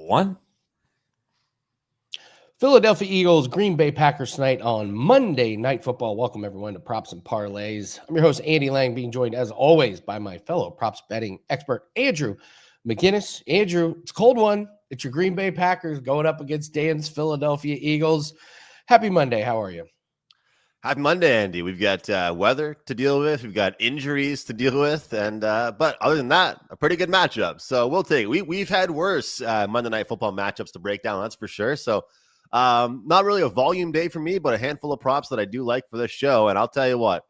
one. Philadelphia Eagles, Green Bay Packers tonight on Monday Night Football. Welcome, everyone, to Props and Parlays. I'm your host, Andy Lang, being joined, as always, by my fellow props betting expert, Andrew McInnis. Andrew, it's a cold one. It's your Green Bay Packers going up against Dan's Philadelphia Eagles. Happy Monday. How are you? Happy Monday, Andy. We've got weather to deal with. We've got injuries to deal with. But other than that, a pretty good matchup. So we'll take it. We've had worse Monday Night Football matchups to break down, that's for sure. So not really a volume day for me, but a handful of props that I do like for this show. And I'll tell you what,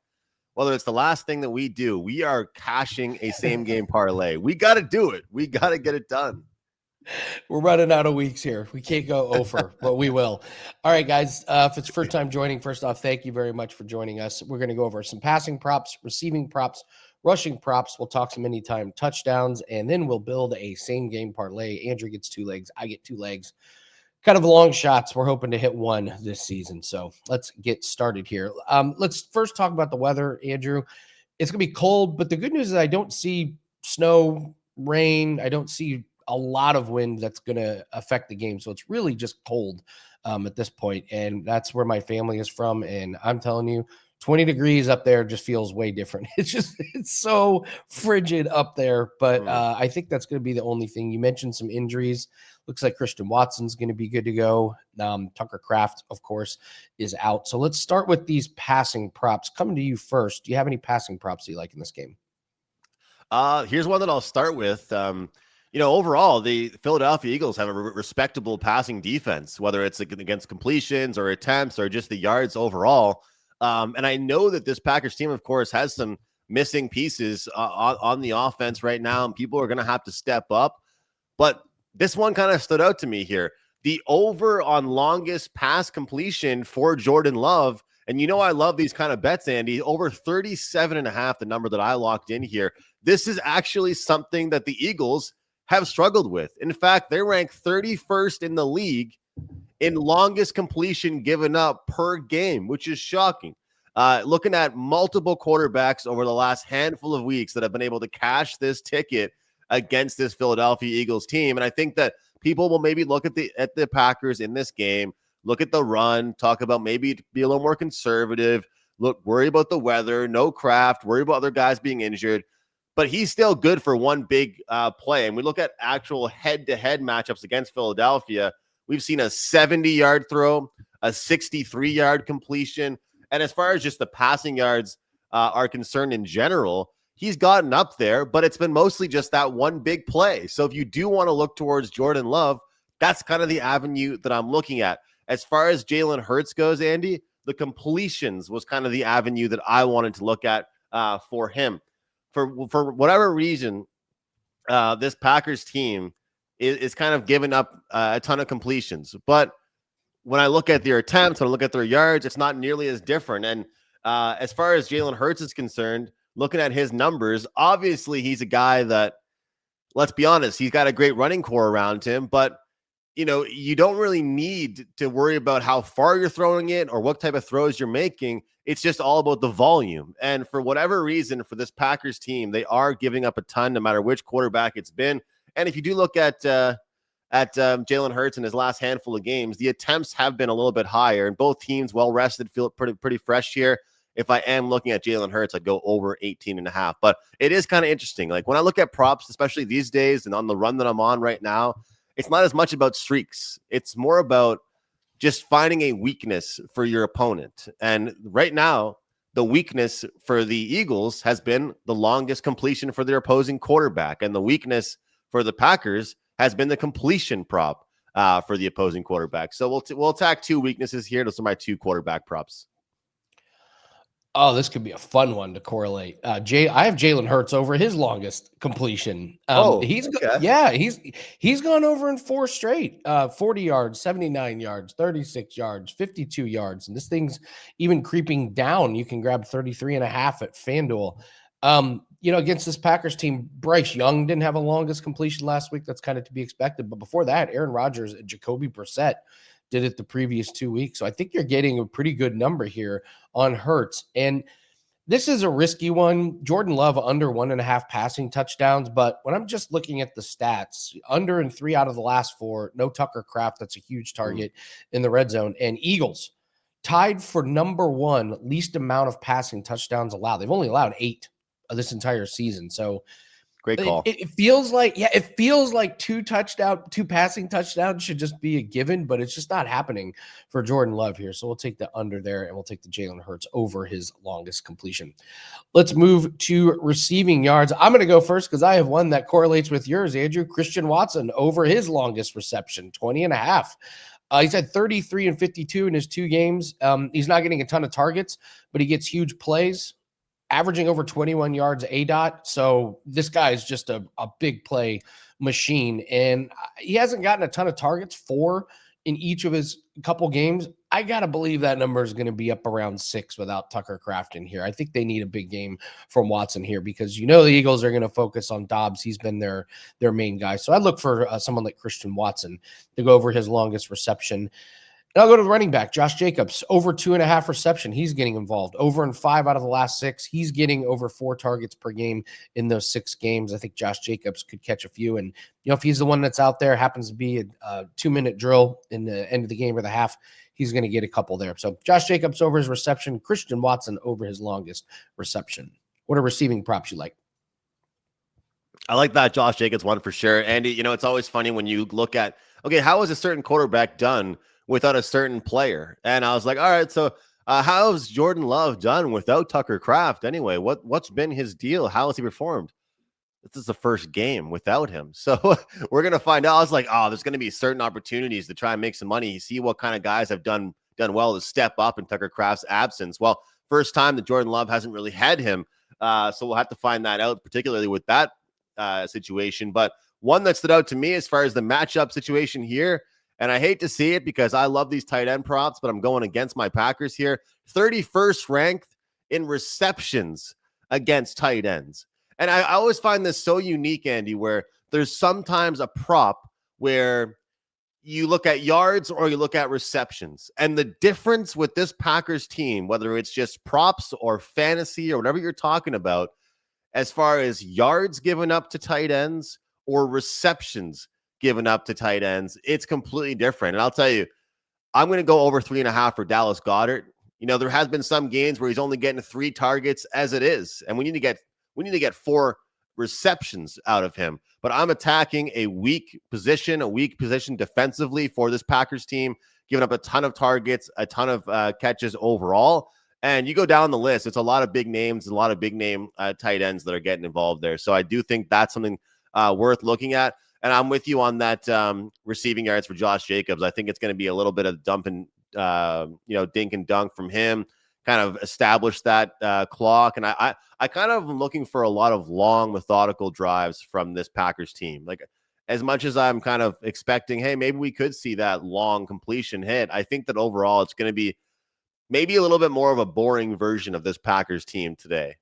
whether it's the last thing that we do, we are cashing a same game parlay. We got to do it. We got to get it done. We're running out of weeks here. We can't go over, but we will. All right, guys. If it's your first time joining, first off, thank you very much for joining us. We're going to go over some passing props, receiving props, rushing props. We'll talk some anytime touchdowns, and then we'll build a same game parlay. Andrew gets 2 legs. I get 2 legs. Kind of long shots. We're hoping to hit one this season. So let's get started here. Let's first talk about the weather, Andrew. It's going to be cold, but the good news is I don't see snow, rain. I don't see a lot of wind that's going to affect the game. So it's really just cold at this point. And that's where my family is from. And I'm telling you, 20 degrees up there just feels way different. It's so frigid up there. But I think that's going to be the only thing. You mentioned some injuries. Looks like Christian Watson's going to be good to go. Tucker Kraft, of course, is out. So let's start with these passing props. Coming to you first. Do you have any passing props that you like in this game? Here's one that I'll start with. Overall, the Philadelphia Eagles have a respectable passing defense, whether it's against completions or attempts or just the yards overall. And I know that this Packers team, of course, has some missing pieces on the offense right now, and people are going to have to step up. But this one kind of stood out to me here. The over on longest pass completion for Jordan Love. And I love these kind of bets, Andy. Over 37.5, the number that I locked in here. This is actually something that the Eagles have struggled with. In fact, they rank 31st in the league in longest completion given up per game, which is shocking. Looking at multiple quarterbacks over the last handful of weeks that have been able to cash this ticket against this Philadelphia Eagles team. And I think that people will maybe look at the Packers in this game, look at the run, talk about maybe be a little more conservative, worry about the weather, no Kraft, worry about other guys being injured. But he's still good for one big play. And we look at actual head-to-head matchups against Philadelphia. We've seen a 70-yard throw, a 63-yard completion. And as far as just the passing yards are concerned in general, he's gotten up there, but it's been mostly just that one big play. So if you do want to look towards Jordan Love, that's kind of the avenue that I'm looking at. As far as Jalen Hurts goes, Andy, the completions was kind of the avenue that I wanted to look at for him. For whatever reason, this Packers team is kind of giving up a ton of completions. But when I look at their attempts, when I look at their yards, it's not nearly as different. And as far as Jalen Hurts is concerned, looking at his numbers, obviously he's a guy that, let's be honest, he's got a great running core around him. But, you don't really need to worry about how far you're throwing it or what type of throws you're making. It's just all about the volume. And for whatever reason, for this Packers team, they are giving up a ton no matter which quarterback it's been. And if you do look at Jalen Hurts in his last handful of games, the attempts have been a little bit higher. And both teams, well-rested, feel pretty fresh here. If I am looking at Jalen Hurts, I'd go over 18.5. But it is kind of interesting. Like when I look at props, especially these days and on the run that I'm on right now, it's not as much about streaks. It's more about just finding a weakness for your opponent. And right now, the weakness for the Eagles has been the longest completion for their opposing quarterback. And the weakness for the Packers has been the completion prop for the opposing quarterback. So we'll attack 2 weaknesses here. Those are my 2 quarterback props. Oh, this could be a fun one to correlate. I have Jalen Hurts over his longest completion. He's gone over in 4 straight, 40 yards, 79 yards, 36 yards, 52 yards. And this thing's even creeping down. You can grab 33.5 at FanDuel. Against this Packers team, Bryce Young didn't have a longest completion last week. That's kind of to be expected. But before that, Aaron Rodgers and Jacoby Brissett did it the previous 2 weeks. So I think you're getting a pretty good number here on Hurts. And This is a risky one. Jordan Love under 1.5 passing touchdowns. But when I'm just looking at the stats, under in 3 out of the last 4, no Tucker Kraft. That's a huge target in the red zone. And Eagles tied for number 1 least amount of passing touchdowns allowed. They've only allowed 8 of this entire season. So Great call. It feels like, it feels like 2 passing touchdowns should just be a given, but it's just not happening for Jordan Love here. So we'll take the under there, and we'll take the Jalen Hurts over his longest completion. Let's move to receiving yards. I'm going to go first because I have one that correlates with yours, Andrew. Christian Watson over his longest reception, 20.5. He's had 33 and 52 in his 2 games. He's not getting a ton of targets, but he gets huge plays, averaging over 21 yards ADOT. So this guy is just a big play machine. And he hasn't gotten a ton of targets, 4 in each of his couple games. I got to believe that number is going to be up around 6 without Tucker Kraft in here. I think they need a big game from Watson here because the Eagles are going to focus on Dobbs. He's been their main guy. So I look for someone like Christian Watson to go over his longest reception. And I'll go to the running back, Josh Jacobs, over 2.5 reception. He's getting involved. Over in 5 out of the last 6. He's getting over 4 targets per game in those 6 games. I think Josh Jacobs could catch a few. And, if he's the one that's out there, happens to be a 2-minute drill in the end of the game or the half, he's going to get a couple there. So Josh Jacobs over his reception, Christian Watson over his longest reception. What are receiving props you like? I like that Josh Jacobs one for sure. Andy, it's always funny when you look at, okay, how is a certain quarterback done without a certain player? And I was like, all right, so how's Jordan Love done without Tucker Kraft anyway? What's been his deal? How has he performed? This is the first game without him. So we're going to find out. I was like, there's going to be certain opportunities to try and make some money. See what kind of guys have done well to step up in Tucker Kraft's absence. Well, first time that Jordan Love hasn't really had him. So we'll have to find that out, particularly with that situation. But one that stood out to me as far as the matchup situation here, and I hate to see it because I love these tight end props, but I'm going against my Packers here. 31st ranked in receptions against tight ends. And I always find this so unique, Andy, where there's sometimes a prop where you look at yards or you look at receptions. And the difference with this Packers team, whether it's just props or fantasy or whatever you're talking about, as far as yards given up to tight ends or receptions given up to tight ends, it's completely different. And I'll tell you, I'm going to go over 3.5 for Dallas Goedert. There has been some games where he's only getting 3 targets as it is. And we need to get 4 receptions out of him. But I'm attacking a weak position defensively for this Packers team, giving up a ton of targets, a ton of catches overall. And you go down the list, it's a lot of big names, a lot of big name tight ends that are getting involved there. So I do think that's something worth looking at. And I'm with you on that receiving yards for Josh Jacobs. I think it's going to be a little bit of dumping, dink and dunk from him, kind of establish that clock. And I kind of am looking for a lot of long, methodical drives from this Packers team. Like, as much as I'm kind of expecting, hey, maybe we could see that long completion hit, I think that overall it's going to be maybe a little bit more of a boring version of this Packers team today,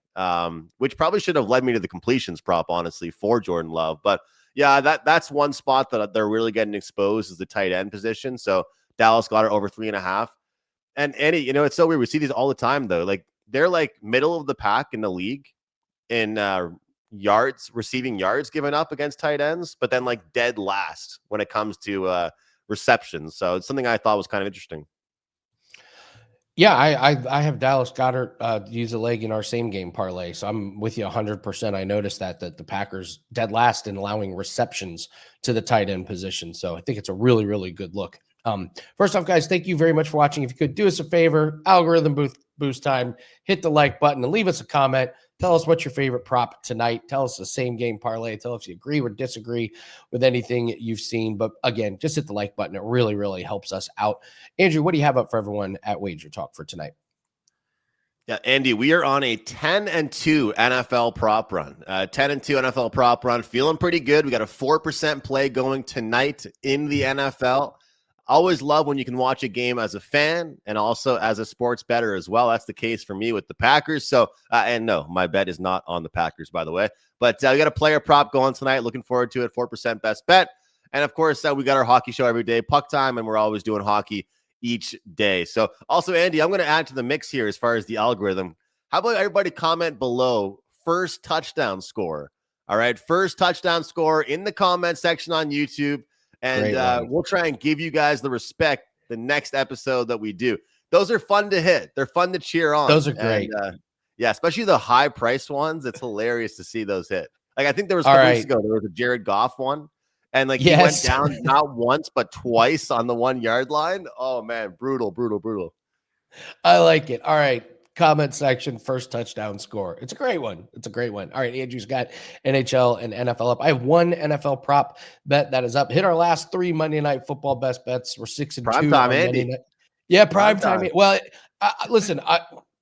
which probably should have led me to the completions prop, honestly, for Jordan Love. But yeah, that's one spot that they're really getting exposed is the tight end position. So Dallas got it over 3.5. And Eddie, it's so weird. We see these all the time, though. Like, they're like middle of the pack in the league in receiving yards given up against tight ends, but then like dead last when it comes to receptions. So it's something I thought was kind of interesting. Yeah, I have Dallas Goedert use a leg in our same game parlay, so I'm with you 100%. I noticed that the Packers dead last in allowing receptions to the tight end position, so I think it's a really, really good look. First off, guys, thank you very much for watching. If you could do us a favor, algorithm boost time, hit the like button and leave us a comment. Tell us what's your favorite prop tonight. Tell us the same game parlay. Tell us if you agree or disagree with anything you've seen. But again, just hit the like button. It really, really helps us out. Andrew, what do you have up for everyone at WagerTalk for tonight? Yeah, Andy, we are on a 10-2 NFL prop run. 10-2 NFL prop run. Feeling pretty good. We got a 4% play going tonight in the NFL. Always love when you can watch a game as a fan and also as a sports bettor as well. That's the case for me with the Packers. So, and no, my bet is not on the Packers, by the way. But we got a player prop going tonight. Looking forward to it. 4% best bet. And of course, we got our hockey show every day, Puck Time, and we're always doing hockey each day. So also, Andy, I'm going to add to the mix here as far as the algorithm. How about everybody comment below first touchdown score? All right, first touchdown score in the comment section on YouTube, and we'll try and give you guys the respect the next episode that we do. Those are fun to hit. They're fun to cheer on. Those are great. And, yeah, especially the high price ones. It's hilarious to see those hit. Like I think there was a couple weeks ago, there was a Jared Goff one, and like he went down not once but twice on the 1 yard line. Oh man, brutal. I like it. All right. Comment section, first touchdown score. It's a great one. All right. Andrew's got NHL and NFL up. I have one NFL prop bet that is up. Hit our last 3 Monday Night Football best bets. We're 6-2 prime time, on Andy. Monday night. Yeah, prime time. Well, listen,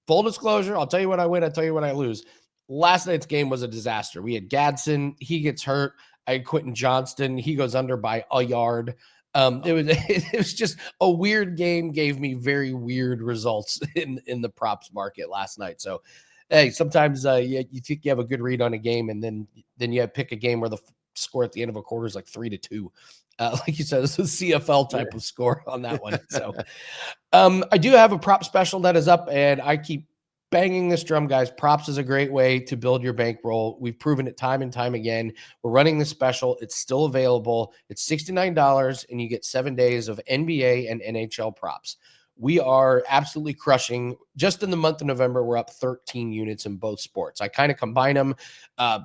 full disclosure, I'll tell you when I win, I'll tell you when I lose. Last night's game was a disaster. We had Gadsden. He gets hurt. I had Quentin Johnston. He goes under by a yard. It was just a weird game, gave me very weird results in the props market last night. So, hey, sometimes you think you have a good read on a game, and then you pick a game where the score at the end of a quarter is like 3-2. Like you said, this is a CFL type of score on that one. So, I do have a prop special that is up, and I keep banging this drum, guys. Props is a great way to build your bankroll. We've proven it time and time again. We're running this special. It's still available. It's $69, and you get 7 days of NBA and NHL props. We are absolutely crushing. Just in the month of November, we're up 13 units in both sports. I kind of combine them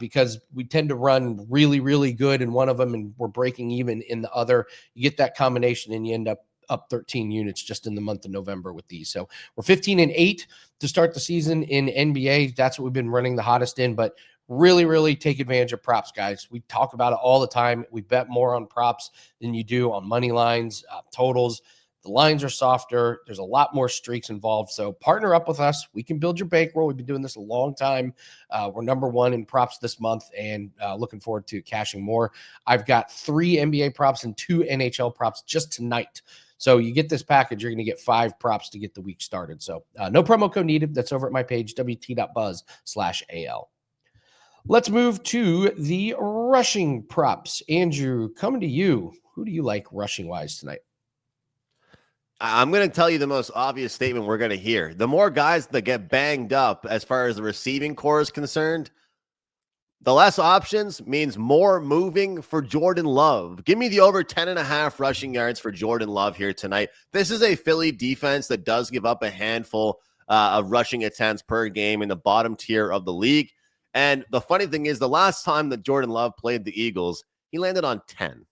because we tend to run really, really good in one of them, and we're breaking even in the other. You get that combination, and you end up 13 units just in the month of November with these. So we're 15-8 to start the season in NBA. That's what we've been running the hottest in, but really, really take advantage of props, guys. We talk about it all the time. We bet more on props than you do on money lines, totals. The lines are softer. There's a lot more streaks involved. So partner up with us. We can build your bankroll. We've been doing this a long time. We're number one in props this month, and looking forward to cashing more. I've got 3 NBA props and 2 NHL props just tonight. So you get this package, you're going to get 5 props to get the week started. So no promo code needed. That's over at my page, wt.buzz/AL. Let's move to the rushing props. Andrew, coming to you. Who do you like rushing wise tonight? I'm going to tell you the most obvious statement we're going to hear. The more guys that get banged up as far as the receiving core is concerned, the less options means more moving for Jordan Love. Give me the over 10.5 rushing yards for Jordan Love here tonight. This is a Philly defense that does give up a handful of rushing attempts per game in the bottom tier of the league. And the funny thing is, the last time that Jordan Love played the Eagles, he landed on 10.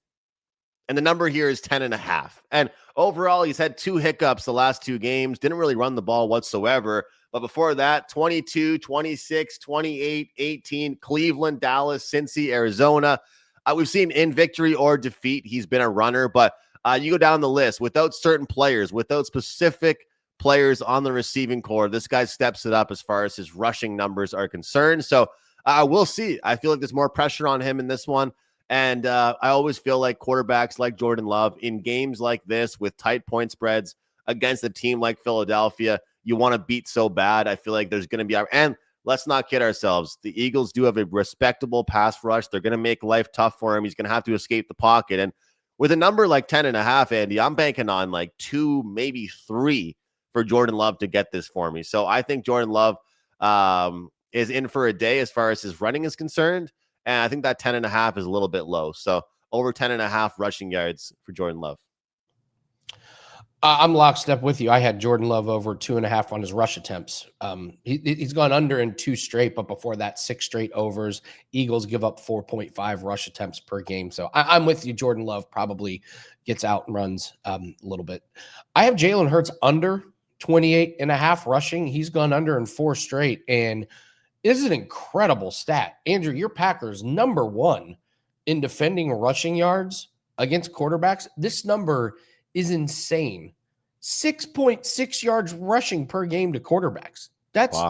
And the number here is 10.5. And overall, he's had 2 hiccups the last 2 games. Didn't really run the ball whatsoever. But before that, 22, 26, 28, 18, Cleveland, Dallas, Cincy, Arizona. We've seen in victory or defeat, he's been a runner. But you go down the list, without certain players, without specific players on the receiving core, this guy steps it up as far as his rushing numbers are concerned. So we'll see. I feel like there's more pressure on him in this one. And I always feel like quarterbacks like Jordan Love in games like this with tight point spreads against a team like Philadelphia, you want to beat so bad. I feel like there's going to be, and let's not kid ourselves. The Eagles do have a respectable pass rush. They're going to make life tough for him. He's going to have to escape the pocket. And with a number like 10.5, Andy, I'm banking on like 2, maybe 3 for Jordan Love to get this for me. So I think Jordan Love is in for a day as far as his running is concerned. And I think that 10.5 is a little bit low. So over 10.5 rushing yards for Jordan Love. I'm lockstep with you. I had Jordan Love over 2.5 on his rush attempts. He's gone under in 2 straight, but before that, 6 straight overs. Eagles give up 4.5 rush attempts per game. So I'm with you. Jordan Love probably gets out and runs a little bit. I have Jalen Hurts under 28.5 rushing. He's gone under in 4 straight. And this is an incredible stat. Andrew, your Packers number 1 in defending rushing yards against quarterbacks. This number is insane. 6.6 yards rushing per game to quarterbacks. That's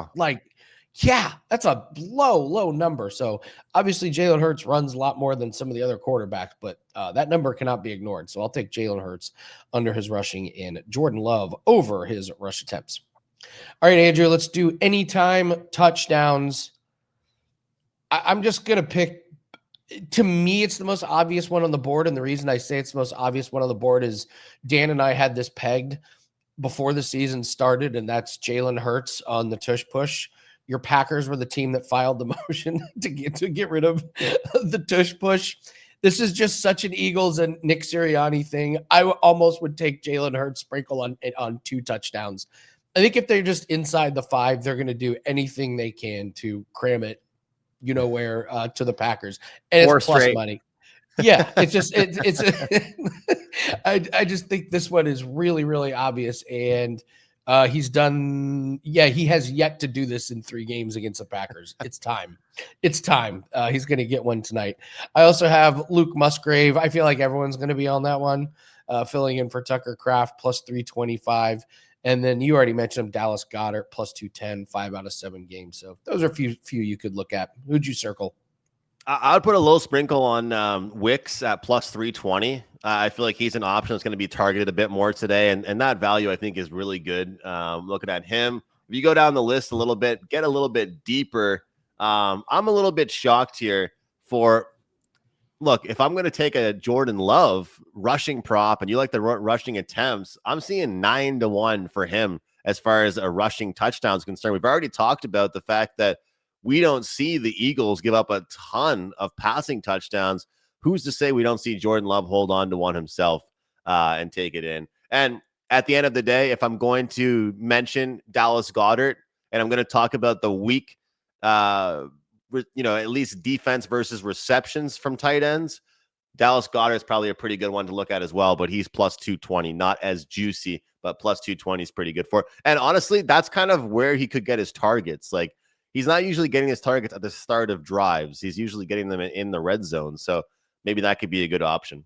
that's a low number. So obviously Jalen Hurts runs a lot more than some of the other quarterbacks, but that number cannot be ignored. So I'll take Jalen Hurts under his rushing and Jordan Love over his rush attempts. All right, Andrew, let's do anytime touchdowns. I'm just going to pick, to me, it's the most obvious one on the board. And the reason I say it's the most obvious one on the board is Dan and I had this pegged before the season started, and that's Jalen Hurts on the tush push Your Packers were the team that filed the motion to get rid of the tush push. This is just such an Eagles and Nick Sirianni thing. I almost would take Jalen Hurts sprinkle on 2 touchdowns. I think if they're just inside the 5, they're going to do anything they can to cram it, where to the Packers, and it's plus money. Yeah, it's just it's. I just think this one is really, really obvious, and he's done. Yeah, he has yet to do this in 3 games against the Packers. It's time. It's time. He's going to get one tonight. I also have Luke Musgrave. I feel like everyone's going to be on that one, filling in for Tucker Kraft plus 325. And then you already mentioned him, Dallas Goedert plus 210, 5 out of 7 games. So those are a few you could look at. Who'd you circle? I would put a low sprinkle on Wicks at plus 320. I feel like he's an option that's going to be targeted a bit more today. And that value, I think, is really good. Looking at him, if you go down the list a little bit, get a little bit deeper, I'm a little bit shocked here look, if I'm going to take a Jordan Love rushing prop and you like the rushing attempts, I'm seeing 9-1 for him as far as a rushing touchdown is concerned. We've already talked about the fact that we don't see the Eagles give up a ton of passing touchdowns. Who's to say we don't see Jordan Love hold on to one himself and take it in? And at the end of the day, if I'm going to mention Dallas Goedert and I'm going to talk about the weak at least defense versus receptions from tight ends, Dallas Goedert is probably a pretty good one to look at as well, but he's plus 220, not as juicy, but plus 220 is pretty good for it. And honestly, that's kind of where he could get his targets. Like, he's not usually getting his targets at the start of drives. He's usually getting them in the red zone. So maybe that could be a good option.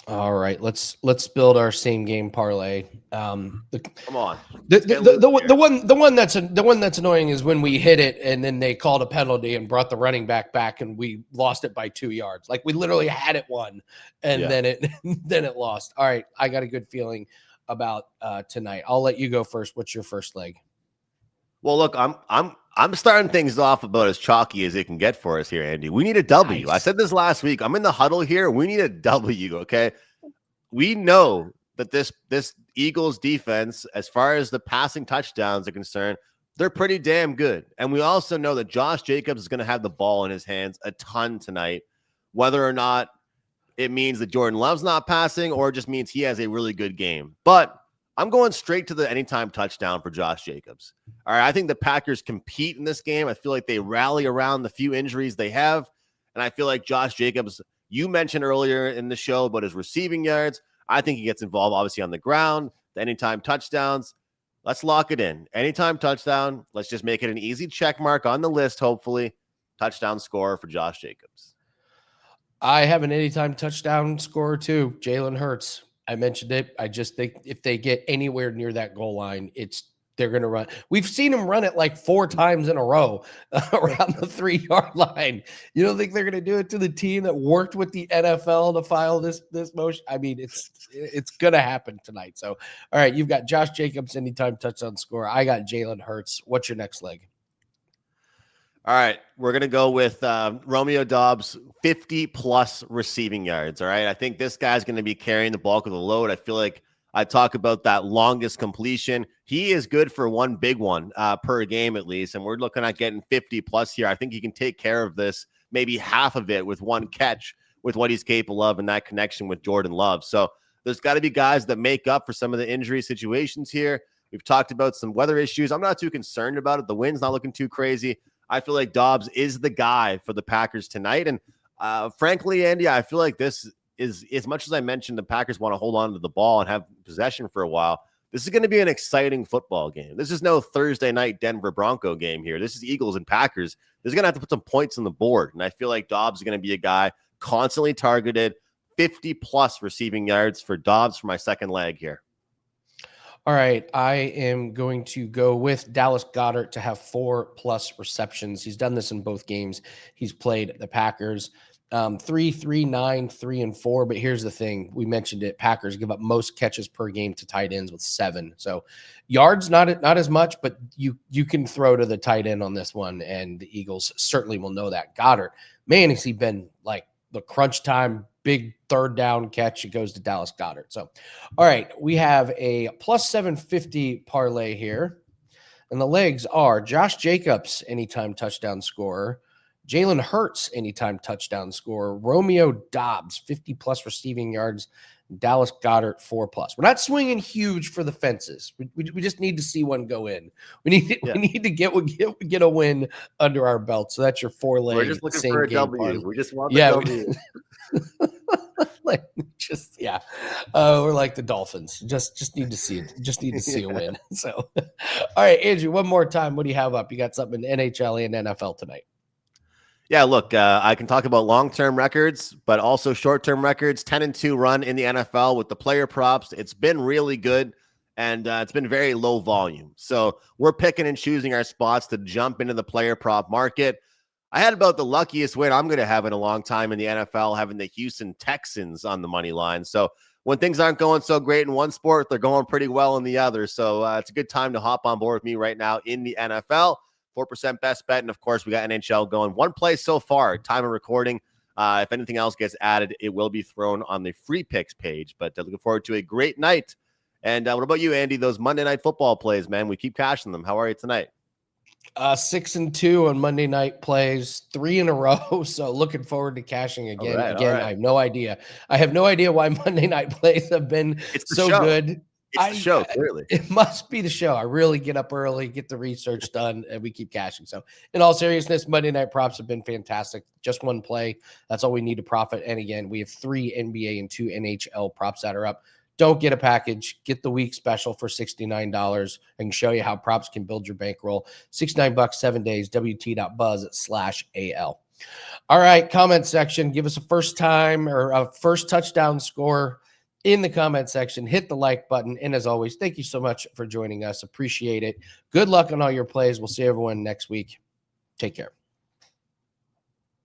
All right, let's build our same game parlay. Come on. The one that's annoying is when we hit it and then they called a penalty and brought the running back and we lost it by 2 yards. Like, we literally had it won and then it lost. All right, I got a good feeling about tonight. I'll let you go first. What's your first leg? Well, look, I'm starting things off about as chalky as it can get for us here, Andy. We need a W. Nice. I said this last week. I'm in the huddle here. We need a W, okay? We know that this Eagles defense, as far as the passing touchdowns are concerned, they're pretty damn good. And we also know that Josh Jacobs is going to have the ball in his hands a ton tonight, whether or not it means that Jordan Love's not passing or it just means he has a really good game. But I'm going straight to the anytime touchdown for Josh Jacobs. All right, I think the Packers compete in this game. I feel like they rally around the few injuries they have. And I feel like Josh Jacobs, you mentioned earlier in the show about his receiving yards. I think he gets involved, obviously, on the ground, the anytime touchdowns. Let's lock it in. Anytime touchdown. Let's just make it an easy check mark on the list, hopefully. Touchdown scorer for Josh Jacobs. I have an anytime touchdown scorer too, Jalen Hurts. I mentioned it. I just think if they get anywhere near that goal line, they're going to run. We've seen them run it like 4 times in a row around the 3-yard line. You don't think they're going to do it to the team that worked with the NFL to file this motion? I mean, it's going to happen tonight. So, all right, you've got Josh Jacobs, anytime touchdown score. I got Jalen Hurts. What's your next leg? All right, we're going to go with Romeo Doubs, 50-plus receiving yards, all right? I think this guy's going to be carrying the bulk of the load. I feel like I talk about that longest completion. He is good for one big one per game at least, and we're looking at getting 50-plus here. I think he can take care of this, maybe half of it with one catch with what he's capable of and that connection with Jordan Love. So there's got to be guys that make up for some of the injury situations here. We've talked about some weather issues. I'm not too concerned about it. The wind's not looking too crazy. I feel like Doubs is the guy for the Packers tonight. And frankly, Andy, I feel like this is, as much as I mentioned, the Packers want to hold on to the ball and have possession for a while. This is going to be an exciting football game. This is no Thursday night Denver Bronco game here. This is Eagles and Packers. They're going to have to put some points on the board. And I feel like Doubs is going to be a guy constantly targeted, 50-plus receiving yards for Doubs for my second leg here. All right, I am going to go with Dallas Goedert to have 4+ receptions. He's done this in both games. He's played the Packers 3, 9, 3, and 4. But here's the thing. We mentioned it. Packers give up most catches per game to tight ends with 7. So yards, not as much, but you can throw to the tight end on this one. And the Eagles certainly will know that. Goedert, man, has he been like the crunch time, big third down catch. It goes to Dallas Goedert. So, all right, we have a plus 750 parlay here. And the legs are Josh Jacobs, anytime touchdown scorer. Jalen Hurts, anytime touchdown scorer. Romeo Dobbs, 50-plus receiving yards. Dallas Goedert, 4+. We're not swinging huge for the fences. We just need to see one go in. We need to get a win under our belt. So that's your 4-leg. We're just looking for a W. Parlay. We just want the W. We're like the Dolphins. Just need to see it. Just need to see a win. So, all right, Andrew, one more time. What do you have up? You got something in NHL and NFL tonight? Yeah, look, I can talk about long-term records, but also short-term records. 10-2 run in the NFL with the player props. It's been really good, and it's been very low volume. So we're picking and choosing our spots to jump into the player prop market. I had about the luckiest win I'm going to have in a long time in the NFL, having the Houston Texans on the money line. So when things aren't going so great in one sport, they're going pretty well in the other. So it's a good time to hop on board with me right now in the NFL. 4% best bet. And of course, we got NHL going. One play so far, time of recording. If anything else gets added, it will be thrown on the free picks page. But looking forward to a great night. And what about you, Andy? Those Monday Night Football plays, man. We keep cashing them. How are you tonight? 6-2 on Monday night plays, 3 in a row. So looking forward to cashing again. All right. I have no idea. I have no idea why Monday night plays have been so good. It's the show, clearly. It must be the show. I really get up early, get the research done, and we keep cashing. So in all seriousness, Monday night props have been fantastic. Just one play. That's all we need to profit. And again, we have 3 NBA and 2 NHL props that are up. Don't get a package. Get the week special for $69. I can show you how props can build your bankroll. $69, 7 days, wt.buzz/AL. All right, comment section. Give us a first time or a first touchdown score in the comment section. Hit the like button. And as always, thank you so much for joining us. Appreciate it. Good luck on all your plays. We'll see everyone next week. Take care.